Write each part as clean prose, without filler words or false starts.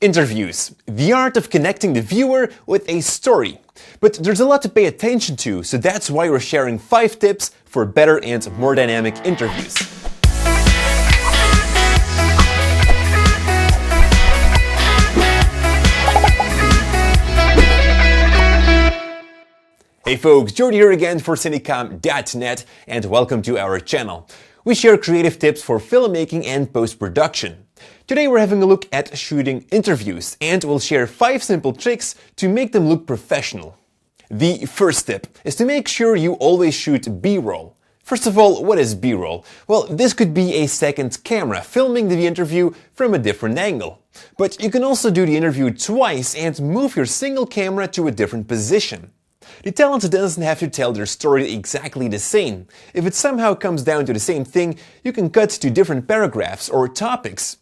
Interviews, the art of connecting the viewer with a story. But there's a lot to pay attention to, so that's why we're sharing 5 tips for better and more dynamic interviews. Hey folks, Jordy here again for Cinecom.net and welcome to our channel. We share creative tips for filmmaking and post-production. Today we're having a look at shooting interviews and we'll share 5 simple tricks to make them look professional. The first tip is to make sure you always shoot B-roll. First of all, what is B-roll? Well, this could be a second camera filming the interview from a different angle. But you can also do the interview twice and move your single camera to a different position. The talent doesn't have to tell their story exactly the same. If it somehow comes down to the same thing, you can cut to different paragraphs or topics,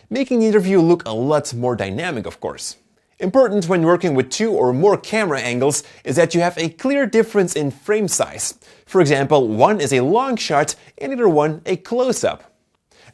making the interview look a lot more dynamic, of course. Important when working with 2 or more camera angles is that you have a clear difference in frame size. For example, one is a long shot and the other one a close-up.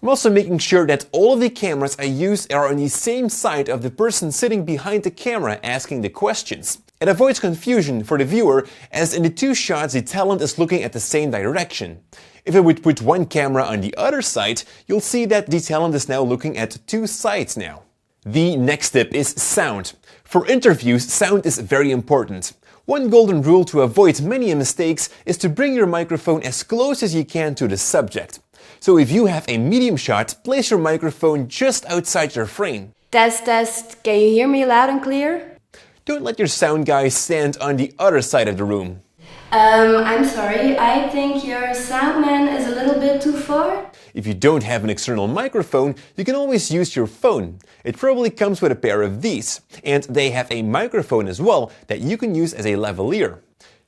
I'm also making sure that all of the cameras I use are on the same side of the person sitting behind the camera asking the questions. It avoids confusion for the viewer, as in the 2 shots the talent is looking at the same direction. If I would put one camera on the other side, you'll see that the talent is now looking at 2 sides now. The next tip is sound. For interviews, sound is very important. One golden rule to avoid many mistakes is to bring your microphone as close as you can to the subject. So if you have a medium shot, place your microphone just outside your frame. Test, test. Can you hear me loud and clear? Don't let your sound guy stand on the other side of the room. I'm sorry, I think your sound man is a little bit too far. If you don't have an external microphone, you can always use your phone. It probably comes with a pair of these, and they have a microphone as well that you can use as a lavalier.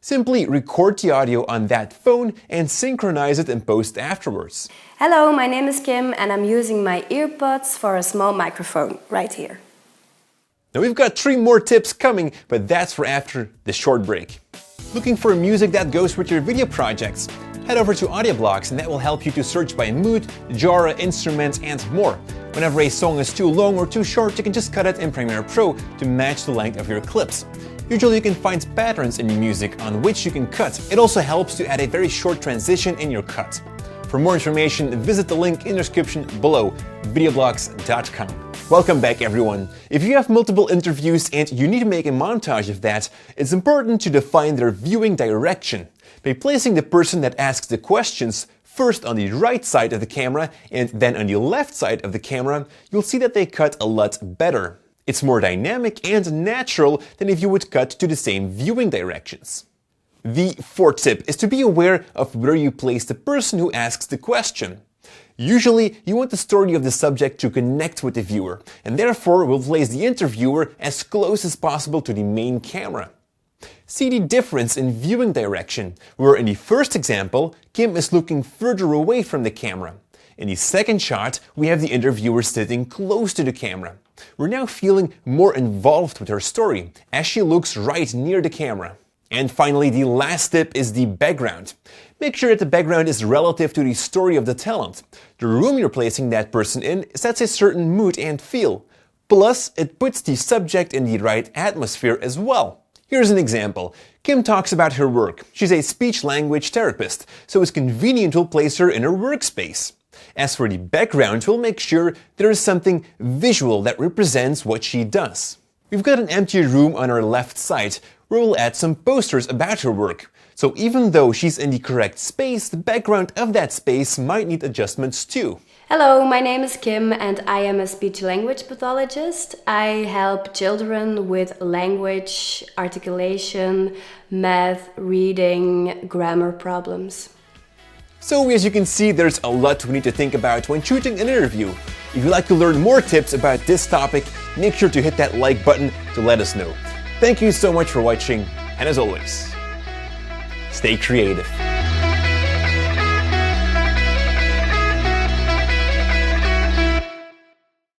Simply record the audio on that phone and synchronize it in post afterwards. Hello, my name is Kim and I'm using my earbuds for a small microphone right here. Now we've got 3 more tips coming, but that's for after the short break. Looking for music that goes with your video projects? Head over to Audioblocks and that will help you to search by mood, genre, instruments and more. Whenever a song is too long or too short, you can just cut it in Premiere Pro to match the length of your clips. Usually you can find patterns in your music on which you can cut. It also helps to add a very short transition in your cut. For more information, visit the link in the description below, videoblocks.com. Welcome back everyone. If you have multiple interviews and you need to make a montage of that, it's important to define their viewing direction. By placing the person that asks the questions first on the right side of the camera and then on the left side of the camera, you'll see that they cut a lot better. It's more dynamic and natural than if you would cut to the same viewing directions. The 4th tip is to be aware of where you place the person who asks the question. Usually, you want the story of the subject to connect with the viewer, and therefore will place the interviewer as close as possible to the main camera. See the difference in viewing direction, where in the first example, Kim is looking further away from the camera. In the second shot, we have the interviewer sitting close to the camera. We're now feeling more involved with her story, as she looks right near the camera. And finally, the last tip is the background. Make sure that the background is relative to the story of the talent. The room you're placing that person in sets a certain mood and feel. Plus, it puts the subject in the right atmosphere as well. Here's an example. Kim talks about her work. She's a speech-language therapist, so it's convenient to place her in her workspace. As for the background, we'll make sure there is something visual that represents what she does. We've got an empty room on our left side, where we'll add some posters about her work. So even though she's in the correct space, the background of that space might need adjustments too. Hello, my name is Kim and I am a speech-language pathologist. I help children with language, articulation, math, reading, grammar problems. So as you can see, there's a lot we need to think about when shooting an interview. If you'd like to learn more tips about this topic, make sure to hit that like button to let us know. Thank you so much for watching, and as always, stay creative.